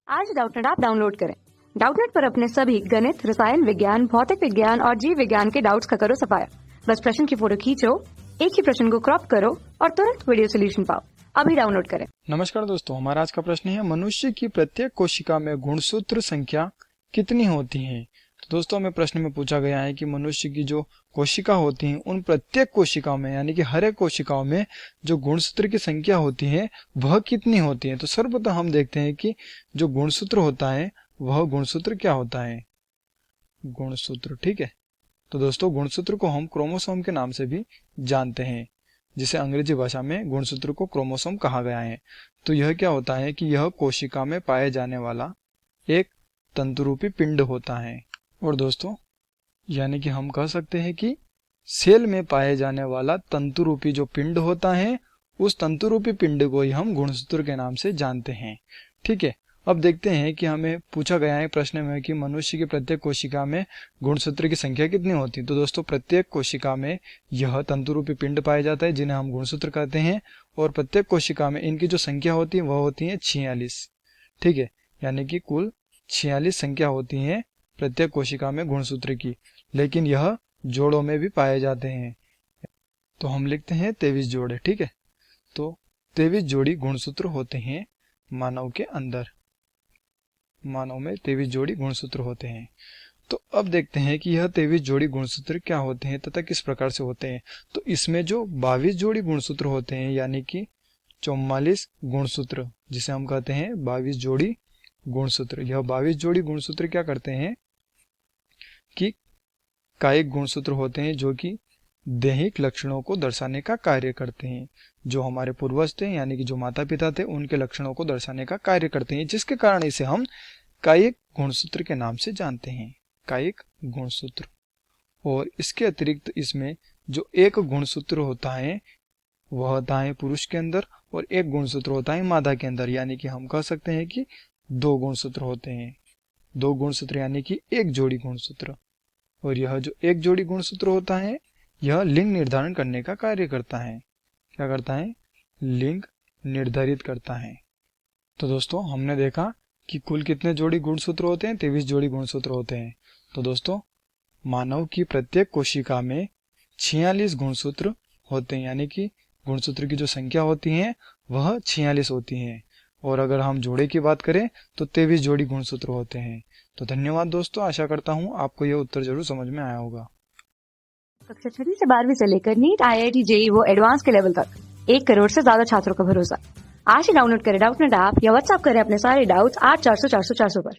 आज Doubtnut app download करें। Doubtnut पर अपने सभी गणित, रसायन विज्ञान, भौतिक विज्ञान और जीव विज्ञान के डाउट्स का करो सफाया। बस प्रश्न की फोटो खींचो, एक ही प्रश्न को क्रॉप करो और तुरंत वीडियो सोल्यूशन पाओ। अभी डाउनलोड करें। नमस्कार दोस्तों, हमारा आज का प्रश्न है मनुष्य की प्रत्येक कोशिका में गुणसूत्र संख्या कितनी होती है। तो दोस्तों हमें प्रश्न में पूछा गया है कि मनुष्य की जो कोशिका होती हैं उन प्रत्येक कोशिकाओं में यानी कि हर एक कोशिकाओं में जो गुणसूत्र की संख्या होती है वह कितनी होती है। तो सर्वप्रथम हम देखते हैं कि जो गुणसूत्र होता है वह गुणसूत्र क्या होता है। गुणसूत्र, ठीक है। तो दोस्तों गुणसूत्र को हम क्रोमोसोम के नाम से भी जानते हैं, जिसे अंग्रेजी भाषा में गुणसूत्र को क्रोमोसोम कहा गया है। तो यह क्या होता है कि यह कोशिका में पाए जाने वाला एक तंतुरूपी पिंड होता है। और दोस्तों यानी कि हम कह सकते हैं कि सेल में पाए जाने वाला तंतुरूपी जो पिंड होता है उस तंतुरूपी पिंड को ही हम गुणसूत्र के नाम से जानते हैं, ठीक है। अब देखते हैं कि हमें पूछा गया है प्रश्न में कि मनुष्य की प्रत्येक कोशिका में गुणसूत्र की संख्या कितनी होती है। तो दोस्तों प्रत्येक कोशिका में यह तंतुरूपी पिंड पाया जाता है जिन्हें हम गुणसूत्र कहते हैं, और प्रत्येक कोशिका में इनकी जो संख्या होती है वह होती है 46, ठीक है। यानी कि कुल 46 संख्या होती है प्रत्येक कोशिका में गुणसूत्र की, लेकिन यह जोड़ों में भी पाए जाते हैं। तो हम लिखते हैं 23 जोड़े, ठीक है। तो 23 जोड़ी गुणसूत्र होते हैं मानव के अंदर। मानव में 23 जोड़ी गुणसूत्र होते हैं। तो अब देखते हैं कि यह 23 जोड़ी गुणसूत्र क्या होते हैं तथा किस प्रकार से होते हैं। तो इसमें जो 22 जोड़ी गुणसूत्र होते हैं यानी कि 44 गुणसूत्र, जिसे हम कहते हैं 22 जोड़ी गुणसूत्र। यह 22 जोड़ी गुणसूत्र क्या करते हैं कि कायिक गुणसूत्र होते हैं जो कि दैहिक लक्षणों को दर्शाने का कार्य करते हैं। जो हमारे पूर्वज थे यानी कि जो माता पिता थे उनके लक्षणों को दर्शाने का कार्य करते हैं, जिसके कारण इसे हम कायिक गुणसूत्र के नाम से जानते हैं, कायिक गुणसूत्र। और इसके अतिरिक्त इसमें जो एक गुणसूत्र होता है वह होता है पुरुष के अंदर और एक गुणसूत्र होता है मादा के अंदर, यानी कि हम कह सकते हैं कि 2 गुणसूत्र होते हैं। 2 गुणसूत्र यानी कि एक जोड़ी गुणसूत्र। और यह जो एक जोड़ी गुणसूत्र होता है यह लिंग निर्धारण करने का कार्य करता है। क्या करता है? लिंग निर्धारित करता है। तो दोस्तों हमने देखा कि कुल कितने जोड़ी गुणसूत्र होते हैं, 23 जोड़ी गुणसूत्र होते हैं। तो दोस्तों मानव की प्रत्येक कोशिका में 46 गुणसूत्र होते हैं, यानी कि गुणसूत्र की जो संख्या होती है वह 46 होती है। और अगर हम जोड़े की बात करें तो 23 जोड़ी गुणसूत्र होते हैं। तो धन्यवाद दोस्तों, आशा करता हूँ आपको यह उत्तर जरूर समझ में आया होगा। कक्षा 6 से 12वीं से लेकर नीट, IIT, JEE वो एडवांस के लेवल तक 1 करोड़ से ज्यादा छात्रों का भरोसा। आज ही डाउनलोड करें डाउटनेट ऐप या व्हाट्सएप करें अपने सारे डाउट्स 8400 400 400 पर।